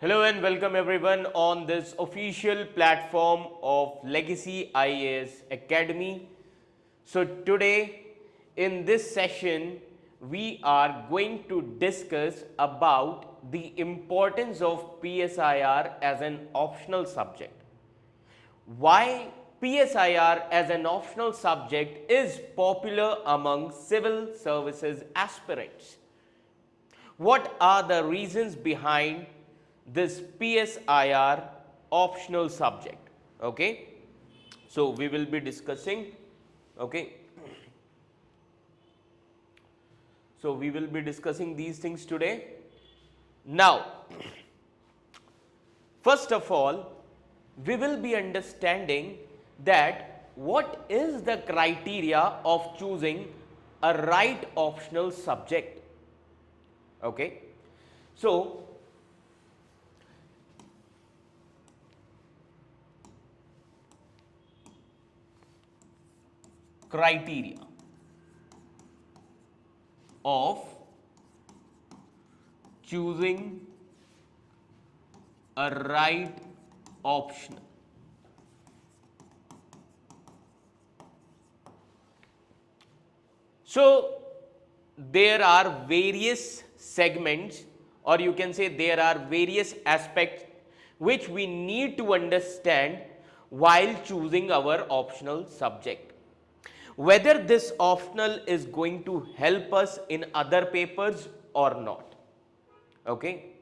Hello and welcome everyone on this official platform of Legacy IAS Academy. So today in this session we are going to discuss about the importance of PSIR as an optional subject. Why PSIR as an optional subject is popular among civil services aspirants. What are the reasons behind this PSIR optional subject? Okay, so we will be discussing. Okay, so we will be discussing these things today. Now, first of all, we will be understanding that what is the criteria of choosing a right optional subject. Okay, so criteria of choosing a right optional. So there are various segments, or you can say there are various aspects which we need to understand while choosing our optional subject. Whether this optional is going to help us in other papers or not. Okay,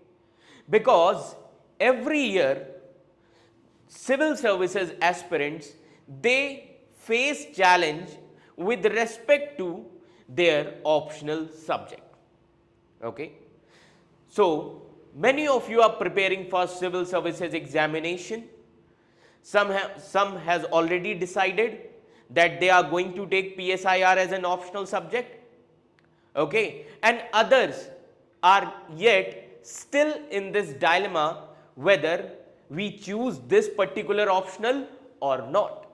because every year civil services aspirants, they face challenge with respect to their optional subject. Okay, so many of you are preparing for civil services examination. Some has already decided that they are going to take PSIR as an optional subject. Okay, and others are yet still in this dilemma whether we choose this particular optional or not.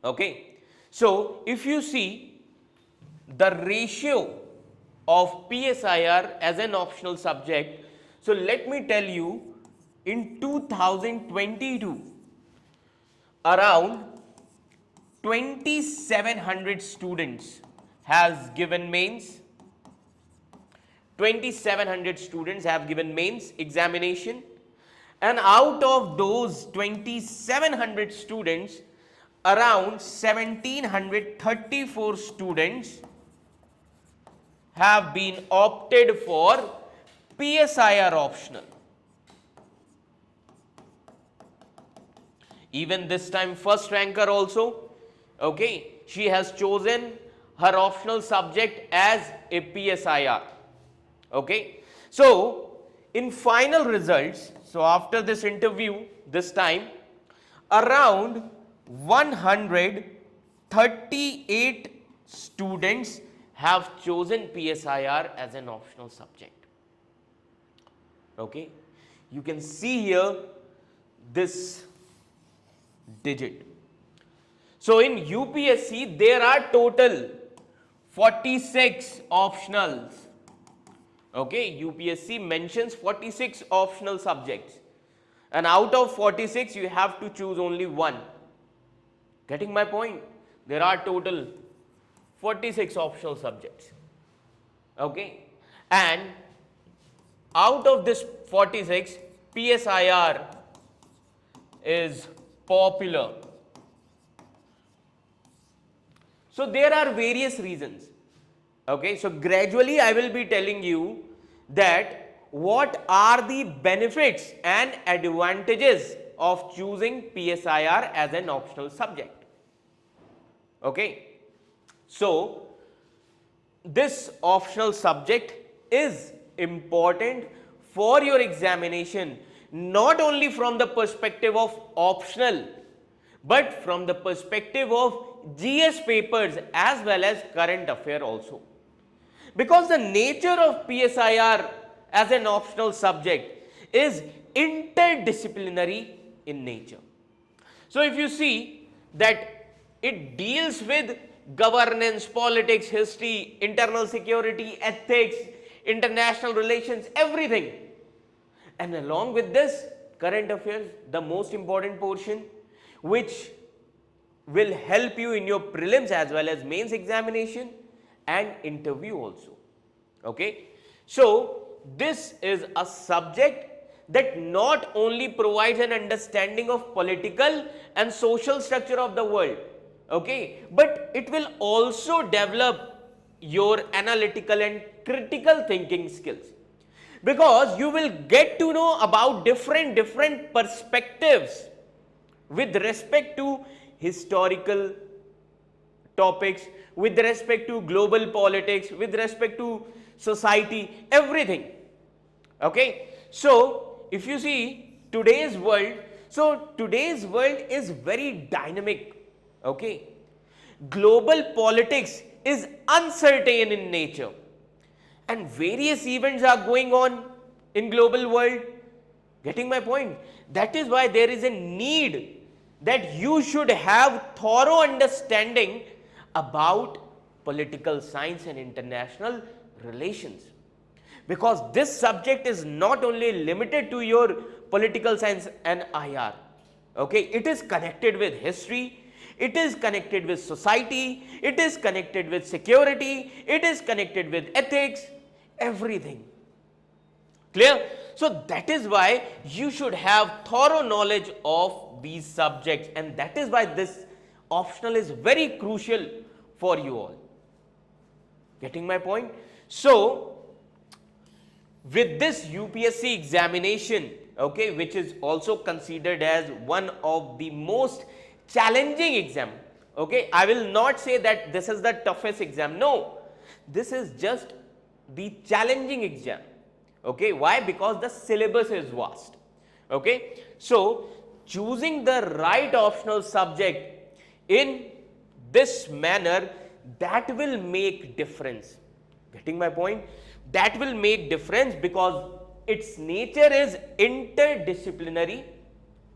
Okay, so if you see the ratio of PSIR as an optional subject, so let me tell you, in 2022 around 2700 students has given mains. 2700 students have given mains examination, and out of those 2700 students, around 1734 students have been opted for PSIR optional. Even this time first ranker also, okay, she has chosen her optional subject as a PSIR. Okay, so in final results, so after this interview, this time around 138 students have chosen PSIR as an optional subject. Okay, you can see here this digit. So in UPSC there are total 46 optionals. Okay, UPSC mentions 46 optional subjects, and out of 46 you have to choose only one. Getting my point? There are total 46 optional subjects. Okay, and out of this 46, PSIR is popular. So there are various reasons. Okay, so gradually I will be telling you that what are the benefits and advantages of choosing PSIR as an optional subject. Okay, so this optional subject is important for your examination, not only from the perspective of optional, but from the perspective of GS papers as well as current affair also. Because the nature of PSIR as an optional subject is interdisciplinary in nature. So if you see that it deals with governance, politics, history, internal security, ethics, international relations, everything. And along with this, current affairs, the most important portion, which will help you in your prelims as well as mains examination and interview also. Okay. So this is a subject that not only provides an understanding of political and social structure of the world, okay, but it will also develop your analytical and critical thinking skills, because you will get to know about different perspectives with respect to historical topics, with respect to global politics, with respect to society, everything. Okay. So if you see today's world, so today's world is very dynamic. Okay. Global politics is uncertain in nature, and various events are going on in global world. Getting my point? That is why there is a need that you should have thorough understanding about political science and international relations, because this subject is not only limited to your political science and IR. Okay, it is connected with history, it is connected with society, it is connected with security, it is connected with ethics, everything. Clear? So that is why you should have thorough knowledge of these subjects, and that is why this optional is very crucial for you all. Getting my point? So with this UPSC examination, okay, which is also considered as one of the most challenging exam, okay, I will not say that this is the toughest exam, no, this is just the challenging exam. Okay, why? Because the syllabus is vast. Okay, so choosing the right optional subject in this manner, that will make difference. Getting my point? That will make difference because its nature is interdisciplinary,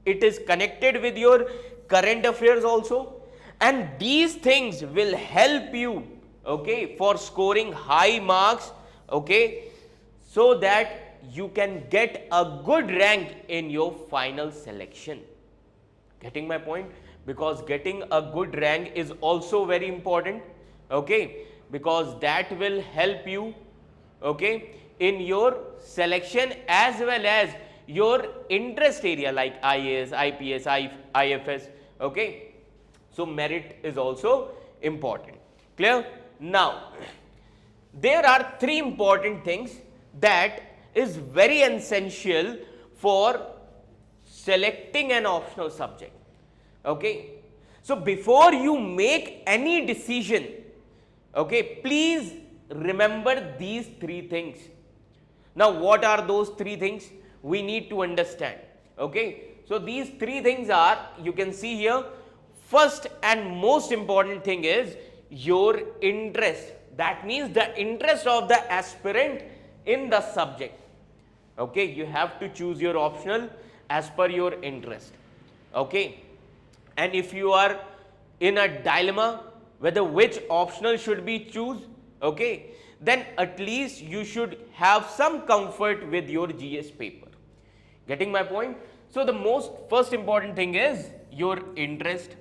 it is connected with your current affairs also, and these things will help you, okay, for scoring high marks, okay, so that you can get a good rank in your final selection. Getting my point? Because getting a good rank is also very important, okay, because that will help you, okay, in your selection as well as your interest area like IAS, IPS, IFS, okay. So merit is also important. Clear? Now, there are three important things that is very essential for selecting an optional subject. Okay. So before you make any decision, okay, please remember these three things. Now what are those three things? We need to understand. Okay. So these three things are, you can see here, first and most important thing is your interest. That means the interest of the aspirant in the subject. Okay, you have to choose your optional as per your interest. Okay, and if you are in a dilemma whether which optional should be choose, okay, then at least you should have some comfort with your GS paper. Getting my point? So the first important thing is your interest.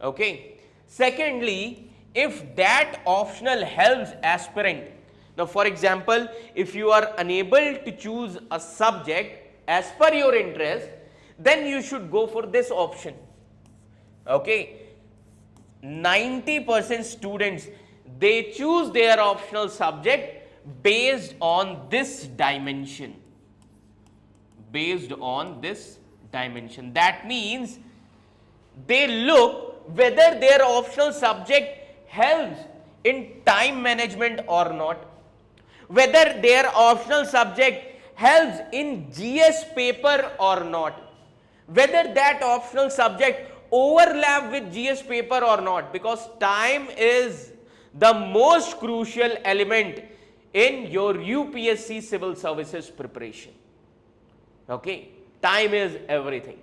Okay. Secondly, if that optional helps aspirant. Now for example, if you are unable to choose a subject as per your interest, then you should go for this option. Okay. 90% students, they choose their optional subject based on this dimension. Based on this dimension. That means they look whether their optional subject helps in time management or not, whether their optional subject helps in GS paper or not, whether that optional subject overlap with GS paper or not, because time is the most crucial element in your UPSC civil services preparation. Okay, time is everything.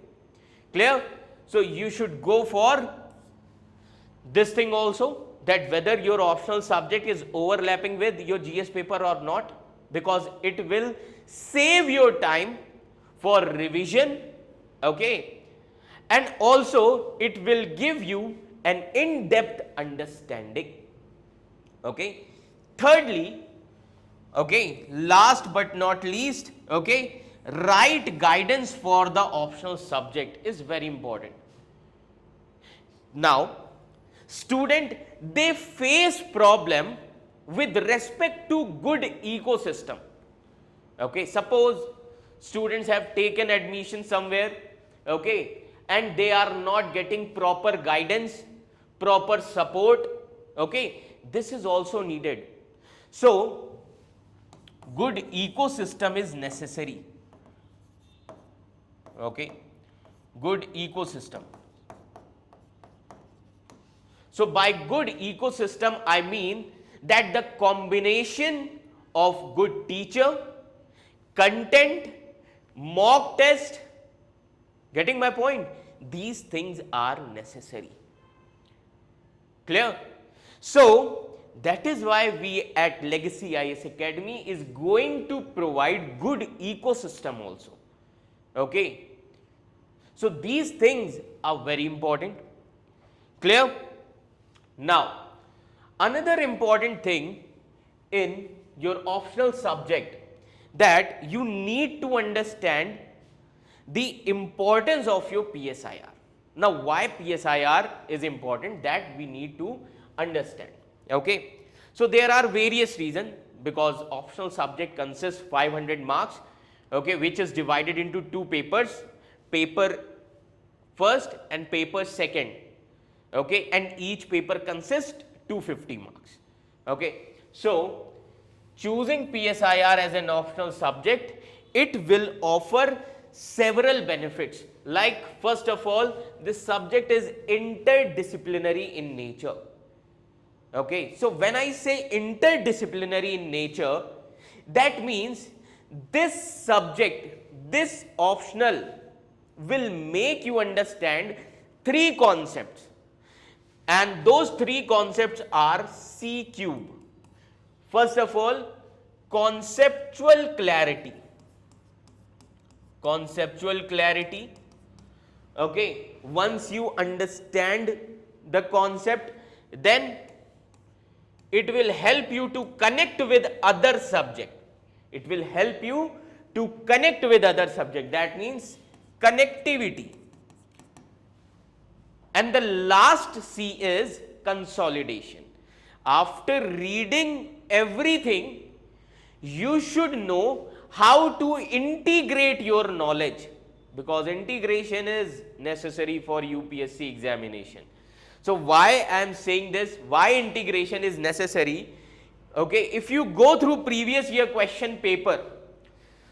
Clear? So you should go for this thing also, that whether your optional subject is overlapping with your GS paper or not, because it will save your time for revision, okay, and also it will give you an in-depth understanding, okay. Thirdly, okay, last but not least, okay, write guidance for the optional subject is very important. Now, student, they face problem with respect to good ecosystem, okay. Suppose students have taken admission somewhere, okay, and they are not getting proper guidance, proper support, okay, this is also needed. So good ecosystem is necessary, okay, good ecosystem. So by good ecosystem, I mean that the combination of good teacher, content, mock test, getting my point? These things are necessary. Clear? So that is why we at Legacy IAS Academy is going to provide good ecosystem also. Okay. So these things are very important. Clear? Now, another important thing in your optional subject that you need to understand the importance of your PSIR. Now, why PSIR is important, that we need to understand, okay. So there are various reasons, because optional subject consists 500 marks, okay, which is divided into two papers, paper first and paper second, okay, and each paper consists 250 marks, okay. So choosing PSIR as an optional subject, it will offer several benefits. Like, first of all, this subject is interdisciplinary in nature, okay. So when I say interdisciplinary in nature, that means this subject, this optional will make you understand three concepts, and those three concepts are C cube. First of all, conceptual clarity. Conceptual clarity, okay. Once you understand the concept, then it will help you to connect with other subject. It will help you to connect with other subject. That means connectivity. And the last C is consolidation. After reading everything, you should know how to integrate your knowledge, because integration is necessary for UPSC examination. So why I am saying this, why integration is necessary, okay. If you go through previous year question paper,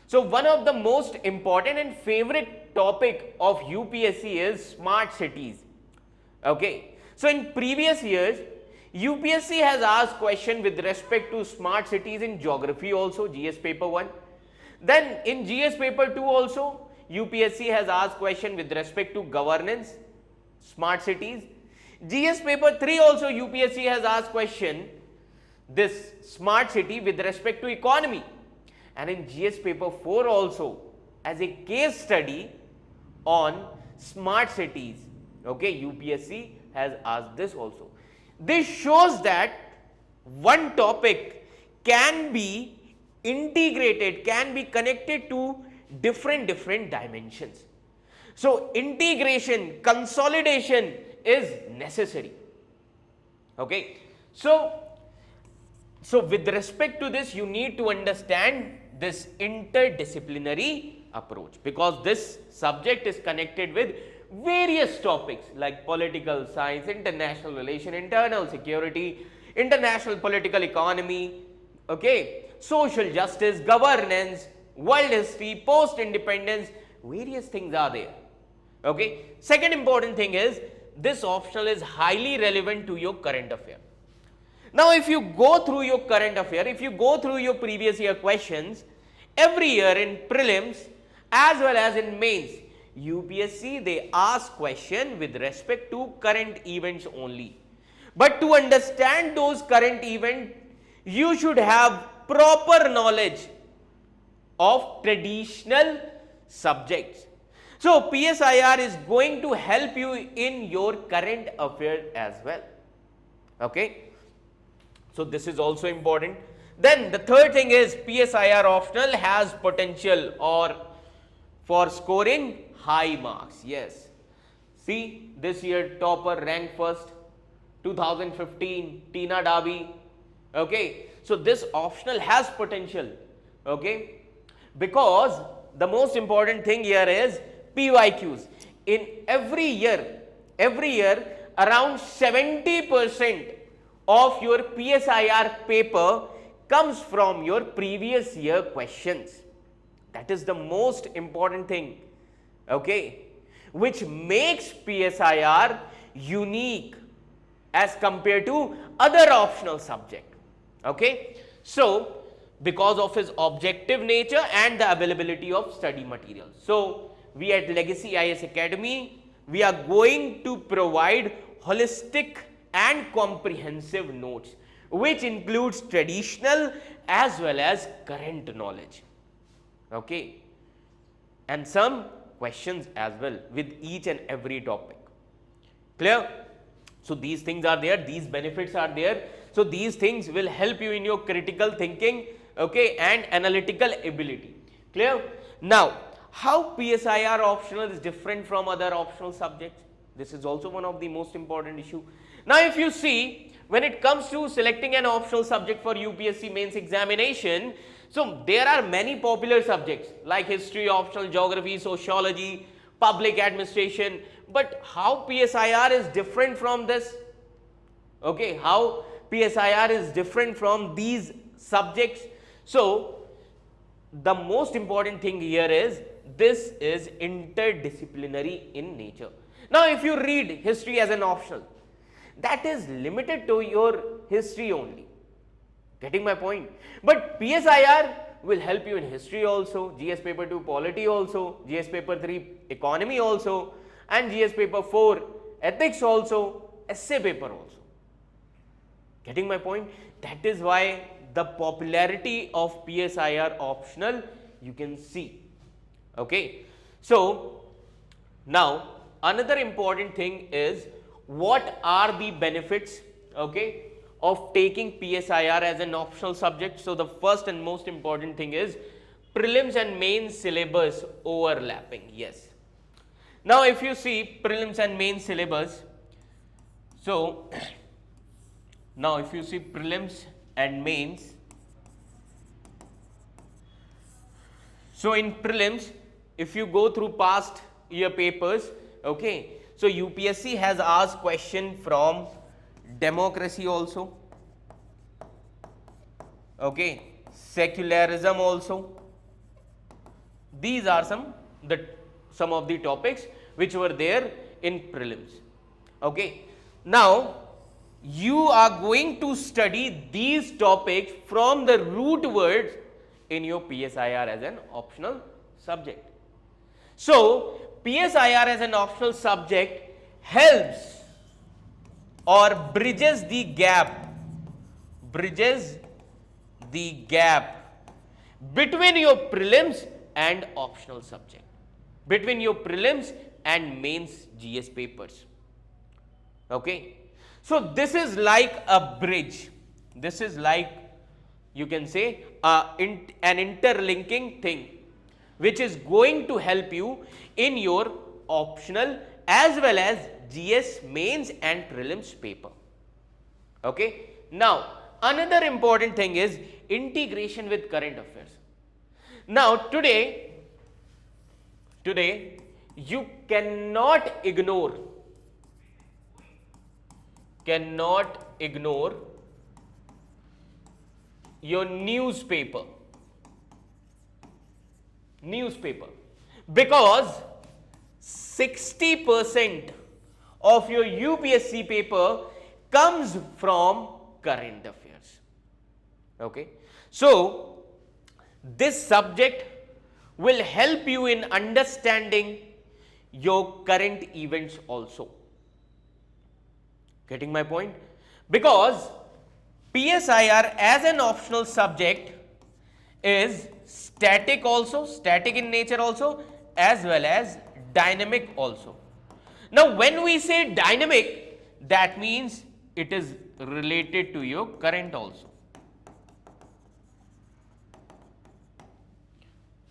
so one of the most important and favorite topic of UPSC is smart cities, okay. So in previous years, UPSC has asked question with respect to smart cities in geography also, GS paper 1. Then in GS paper 2 also, UPSC has asked question with respect to governance, smart cities. GS paper 3 also, UPSC has asked question, this smart city with respect to economy. And in GS paper 4 also, as a case study on smart cities, okay, UPSC has asked this also. This shows that one topic can be integrated, can be connected to different dimensions. So integration, consolidation is necessary, okay. So with respect to this, you need to understand this interdisciplinary approach, because this subject is connected with various topics like political science, international relation, internal security, international political economy, okay, social justice, governance, world history, post-independence, various things are there, okay. Second important thing is, this optional is highly relevant to your current affair. Now if you go through your current affair, if you go through your previous year questions, every year in prelims as well as in mains, UPSC they ask question with respect to current events only. But to understand those current events, you should have proper knowledge of traditional subjects. So PSIR is going to help you in your current affairs as well. Okay. So this is also important. Then the third thing is PSIR optional has potential or for scoring high marks. Yes. See, this year topper ranked first, 2015 Tina Darby. Okay. So this optional has potential. Okay. Because the most important thing here is PYQs. In every year around 70% of your PSIR paper comes from your previous year questions. That is the most important thing, okay, which makes PSIR unique as compared to other optional subject. Okay. So because of its objective nature and the availability of study materials. So we at Legacy IAS Academy, we are going to provide holistic and comprehensive notes which includes traditional as well as current knowledge, okay, and some questions as well with each and every topic. Clear? So these things are there, these benefits are there. So these things will help you in your critical thinking, okay, and analytical ability. Clear? Now, how PSIR optional is different from other optional subjects? This is also one of the most important issue. Now, if you see, when it comes to selecting an optional subject for UPSC mains examination, so there are many popular subjects like history optional, geography, sociology, public administration. But how PSIR is different from this? Okay, how PSIR is different from these subjects? So the most important thing here is this is interdisciplinary in nature. Now, if you read history as an optional, that is limited to your history only. Getting my point? But PSIR will help you in history also, GS paper 2 polity also, GS paper 3 economy also, and GS paper 4 ethics also, essay paper also. Getting my point? That is why the popularity of PSIR optional you can see. Okay. So now another important thing is what are the benefits, okay, of taking PSIR as an optional subject. So the first and most important thing is prelims and mains syllabus overlapping. Yes. Now if you see prelims and mains syllabus, so now if you see prelims and mains, so in prelims, if you go through past year papers, okay, so UPSC has asked question from democracy also, okay, secularism also. These are some of the topics which were there in prelims. Okay. Now you are going to study these topics from the root words in your PSIR as an optional subject. So PSIR as an optional subject helps or bridges the gap between your prelims and optional subject, between your prelims and mains GS papers. Okay. So this is like a bridge. This is like, you can say, an interlinking thing which is going to help you in your optional as well as GS mains and prelims paper. Okay. Now another important thing is integration with current affairs. Now today you cannot ignore your newspaper because 60% of your UPSC paper comes from current affairs. Okay. So this subject will help you in understanding your current events also. Getting my point? Because PSIR as an optional subject is static in nature also, as well as dynamic also. Now when we say dynamic, that means it is related to your current also.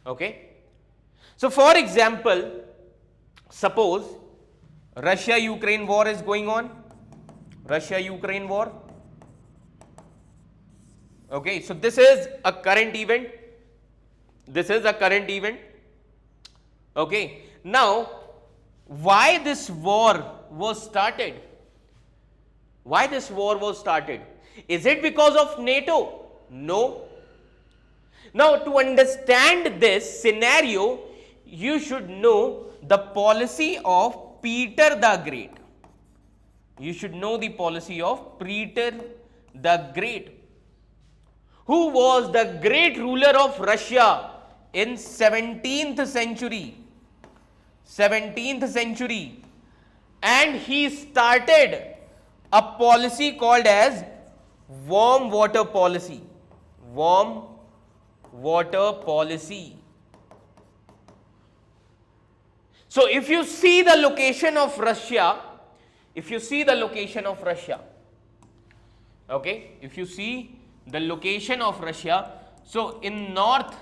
Okay. So for example, suppose Russia-Ukraine war is going on. Russia-Ukraine war. Okay, so this is a current event. This is a current event. Okay, now why this war was started? Why this war was started? Is it because of NATO? No. Now to understand this scenario, you should know the policy of Peter the Great. You should know the policy of Peter the Great, who was the great ruler of Russia in 17th century. 17th century, and he started a policy called as warm water policy. Warm water policy. So if you see the location of Russia, if you see the location of Russia, okay, if you see the location of Russia, so in north,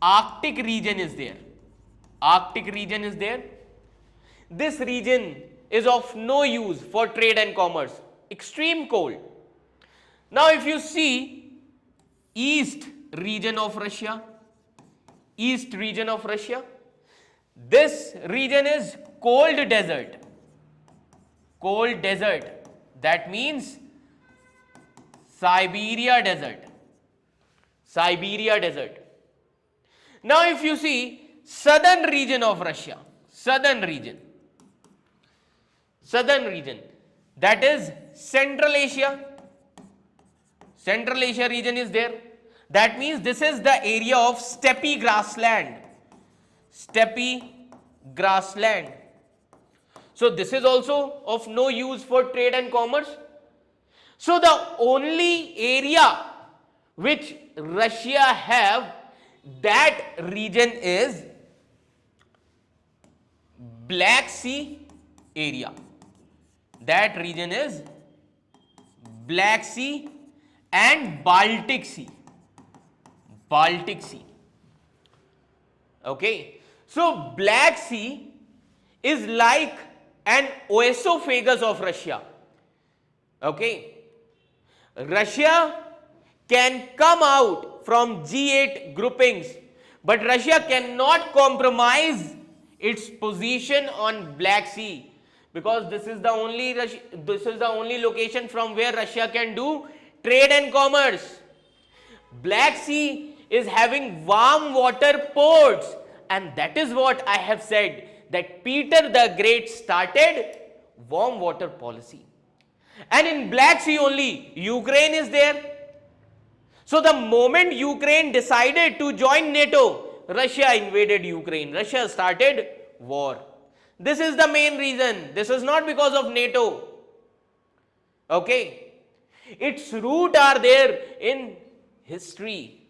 Arctic region is there. Arctic region is there. This region is of no use for trade and commerce. Extreme cold. Now if you see east region of Russia, east region of Russia, this region is cold desert. Cold desert. That means Siberia desert. Siberia desert. Now if you see southern region of Russia, southern region, that is Central Asia. Central Asia region is there. That means this is the area of steppe grassland. Steppe grassland. So this is also of no use for trade and commerce. So the only area which Russia have, that region is Black Sea area. That region is Black Sea and Baltic Sea. Baltic Sea. Okay. So Black Sea is like an oesophagus of Russia. Okay. Russia can come out from G8 groupings, but Russia cannot compromise its position on Black Sea, because this is the only location from where Russia can do trade and commerce. Black Sea is having warm water ports, and that is what I have said, that Peter the Great started warm water policy. And in Black Sea only Ukraine is there. So the moment Ukraine decided to join NATO, Russia invaded Ukraine. Russia started war. This is the main reason. This is not because of NATO. Okay. Its roots are there in history.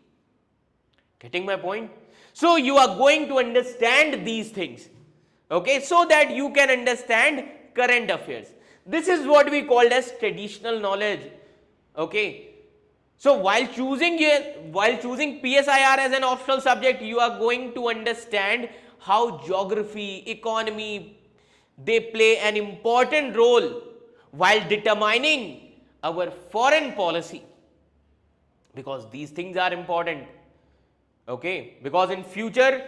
Getting my point? So you are going to understand these things. Okay. So that you can understand current affairs. This is what we called as traditional knowledge. Okay. So while choosing PSIR as an optional subject, you are going to understand how geography, economy, they play an important role while determining our foreign policy, because these things are important. Okay, because in future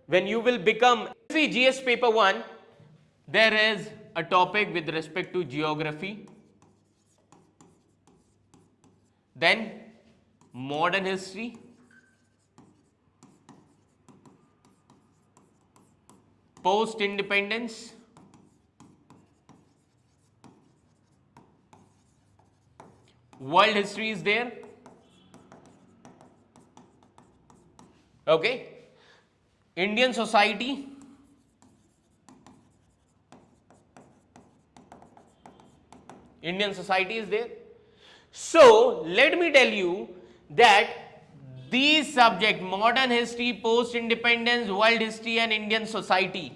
when you will become, see GS paper 1, there is a topic with respect to geography, then modern history, post independence, world history is there. Okay, Indian society, is there. So let me tell you that these subject, modern history, post-independence, world history and Indian society,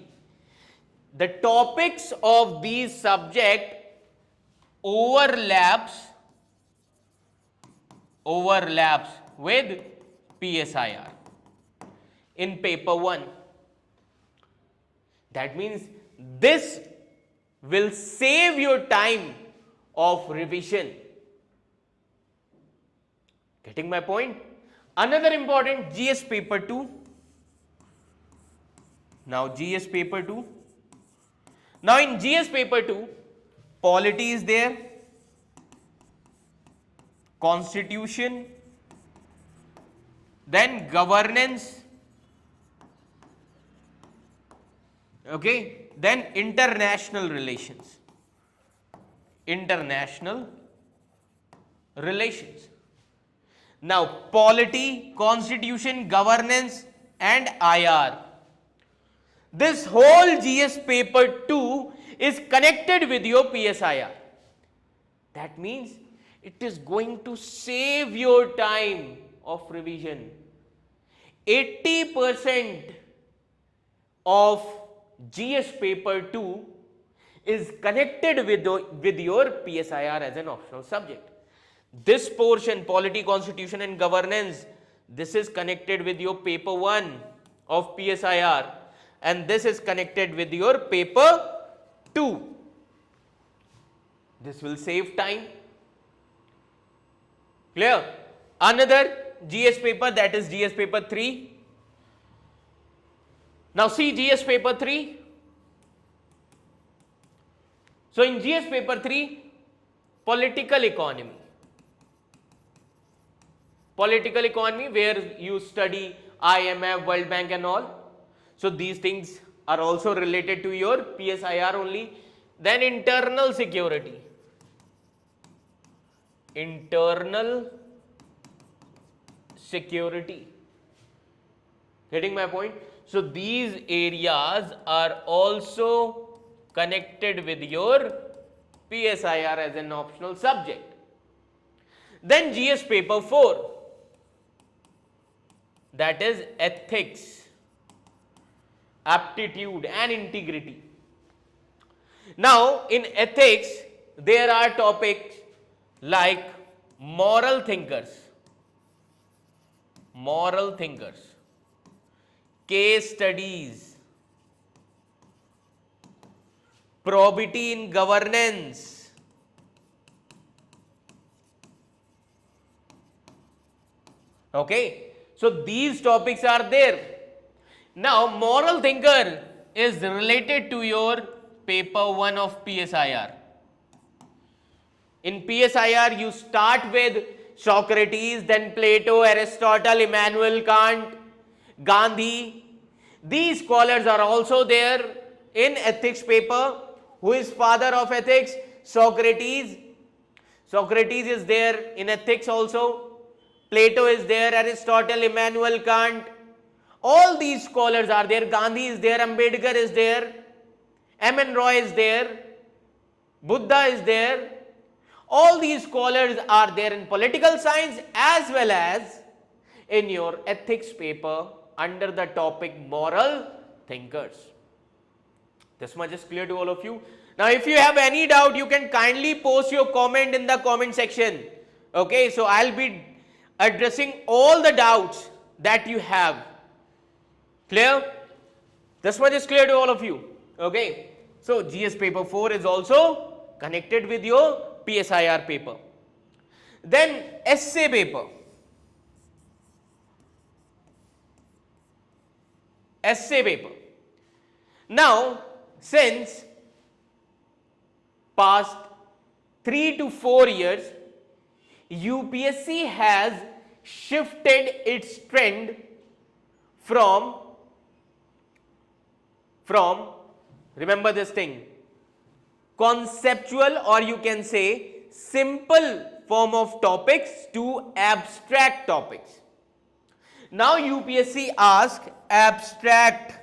the topics of these subject overlaps with PSIR in paper 1. That means this will save your time of revision. Getting my point? Another important, GS paper 2. Now GS paper 2. Now in GS paper 2, polity is there, constitution, then governance, okay, then international relations. Now polity, constitution, governance and IR. This whole GS paper 2 is connected with your PSIR. That means it is going to save your time of revision. 80% of GS paper 2 is connected with your PSIR as an optional subject. This portion, polity, constitution and governance, this is connected with your paper 1 of PSIR, and this is connected with your paper 2. This will save time. Clear? Another GS paper, that is GS paper 3. Now see GS paper 3. So in GS paper 3, political economy. Political economy, where you study IMF, World Bank and all. So these things are also related to your PSIR only. Then internal security. Internal security. Getting my point? So these areas are also connected with your PSIR as an optional subject. Then GS paper 4, that is ethics, aptitude and integrity. Now in ethics there are topics like moral thinkers, case studies, probity in governance, okay. So these topics are there. Now moral thinker is related to your paper 1 of PSIR. In PSIR you start with Socrates, then Plato, Aristotle, Immanuel Kant, Gandhi. These scholars are also there in ethics paper. Who is father of ethics? Socrates. Socrates is there in ethics also. Plato is there, Aristotle, Immanuel Kant. All these scholars are there. Gandhi is there, Ambedkar is there, M.N. Roy is there, Buddha is there. All these scholars are there in political science as well as in your ethics paper under the topic moral thinkers. This much is clear to all of you. Now if you have any doubt, you can kindly post your comment in the comment section. Okay, so I'll be addressing all the doubts that you have. Clear? This much is clear to all of you. Okay, so GS paper 4 is also connected with your PSIR paper. Then essay paper. Now since past 3 to 4 years, UPSC has shifted its trend from remember this thing, conceptual or you can say simple form of topics to abstract topics. Now UPSC asks abstract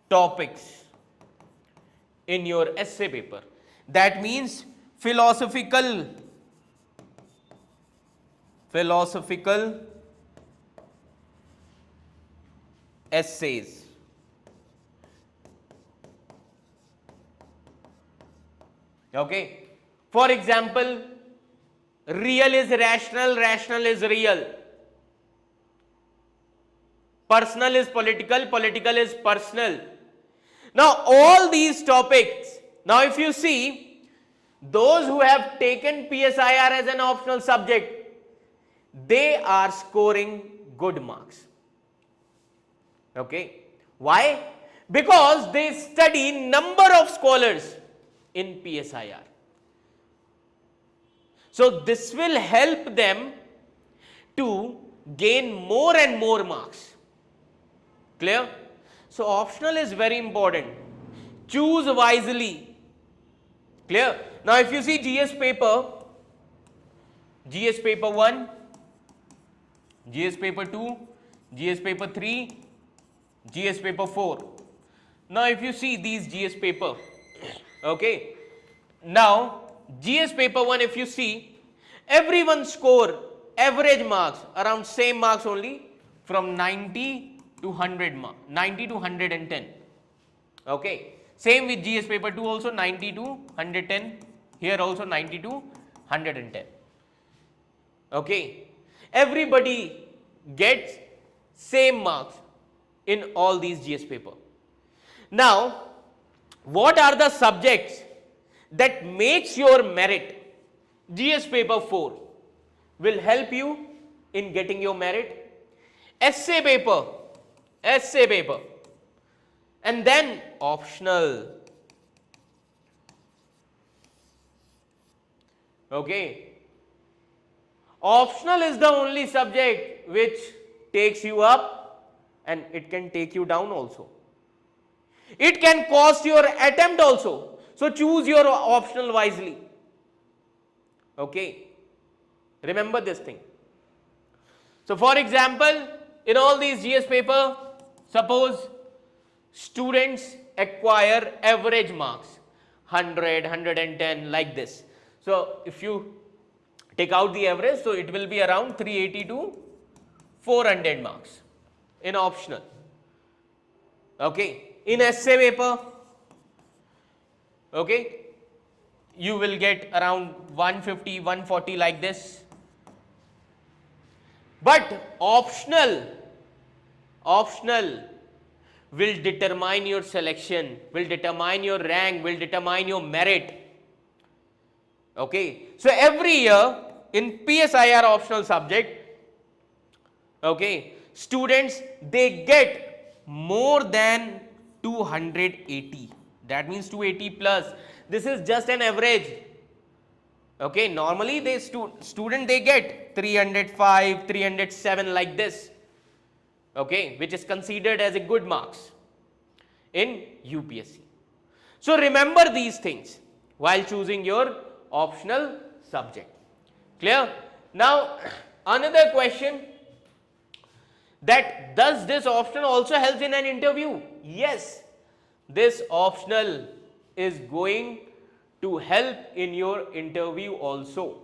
topics in your essay paper. That means philosophical philosophical essays. Okay. For example, real is rational, rational is real. Personal is political, political is personal. Now, all these topics, now if you see, those who have taken PSIR as an optional subject, they are scoring good marks. Okay. Why? Because they study number of scholars in PSIR. So this will help them to gain more and more marks. Clear? So optional is very important. Choose wisely. Clear? Now if you see GS paper 1, GS paper 2, GS paper 3, GS paper 4. Now if you see these GS paper, okay, now GS paper 1, if you see, everyone score average marks around same marks only, from 90 to 100 mark, 90 to 110. Okay, same with GS paper 2 also, 90 to 110, here also 90 to 110. Okay, everybody gets same marks in all these GS paper. Now, what are the subjects that makes your merit? GS paper 4 will help you in getting your merit. Essay paper, and then optional. Okay, optional is the only subject which takes you up and it can take you down also. It can cost your attempt also. So choose your optional wisely. Okay, remember this thing. So for example, in all these GS paper, suppose students acquire average marks 100, 110 like this. So if you take out the average, so it will be around 380 to 400 marks in optional. Okay, in essay paper, okay, you will get around 150, 140 like this. But optional will determine your selection, will determine your rank, will determine your merit. Okay, so every year in PSIR optional subject, okay, students, they get more than 280. That means 280 plus. This is just an average. Okay, normally they student they get 305, 307 like this. Okay, which is considered as a good marks in UPSC. So remember these things while choosing your optional subject. Clear? Now another question, that does this optional also help in an interview? Yes, this optional is going to help in your interview also.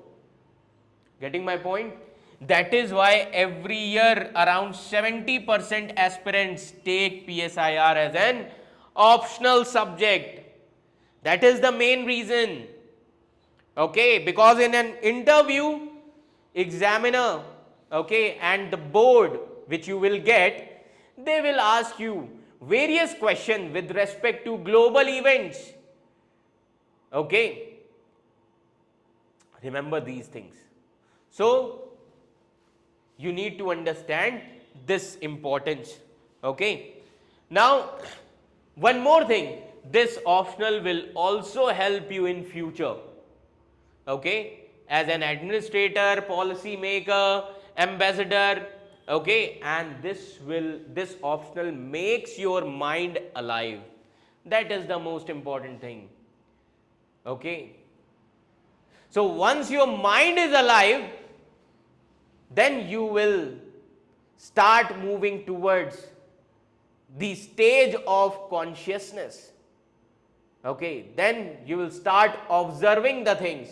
Getting my point? That is why every year around 70% aspirants take PSIR as an optional subject. That is the main reason. Okay, because in an interview, examiner, okay, and the board which you will get, they will ask you various questions with respect to global events. Okay, remember these things. So you need to understand this importance. Okay, now one more thing, this optional will also help you in future. Okay, as an administrator, policy maker, ambassador. Okay, and this optional makes your mind alive. That is the most important thing. Okay, so once your mind is alive, then you will start moving towards the stage of consciousness. Okay, then you will start observing the things.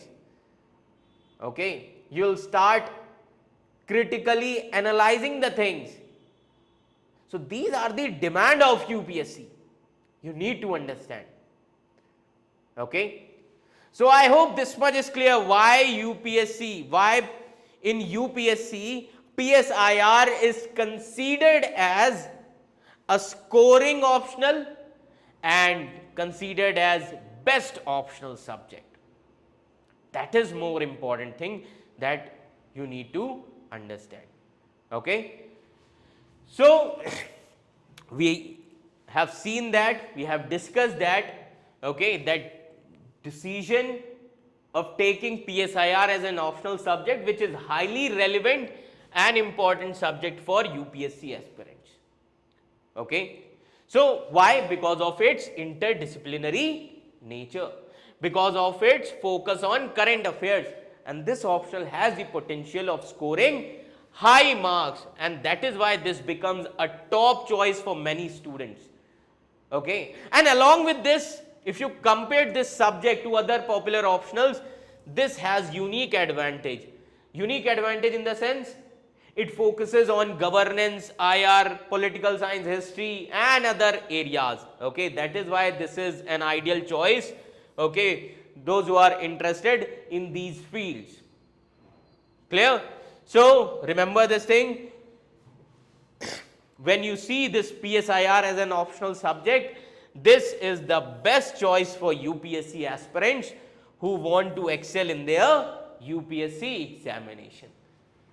Okay, you will start critically analyzing the things. So these are the demand of UPSC. You need to understand. Okay. So I hope this much is clear why in UPSC PSIR is considered as a scoring optional and considered as best optional subject. That is more important thing that you need to understand. Okay. So we have seen that, we have discussed that, okay, that decision of taking PSIR as an optional subject, which is highly relevant and important subject for UPSC aspirants. Okay. So why? Because of its interdisciplinary nature, because of its focus on current affairs, and this optional has the potential of scoring high marks, and that is why this becomes a top choice for many students. Okay. And along with this, if you compare this subject to other popular optionals, this has unique advantage. Unique advantage in the sense it focuses on governance, IR, political science, history and other areas. Okay, that is why this is an ideal choice. Okay, those who are interested in these fields. Clear? So remember this thing, when you see this PSIR as an optional subject, this is the best choice for UPSC aspirants who want to excel in their UPSC examination.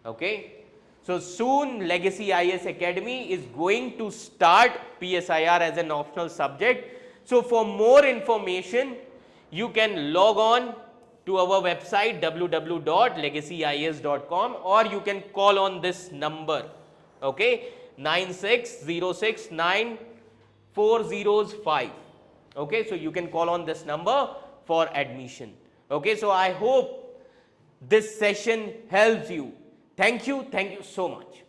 Okay. So soon Legacy IAS Academy is going to start PSIR as an optional subject. So for more information, you can log on to our website www.legacyis.com, or you can call on this number, okay, 96069405. Okay, so you can call on this number for admission. Okay, so I hope this session helps you. Thank you so much.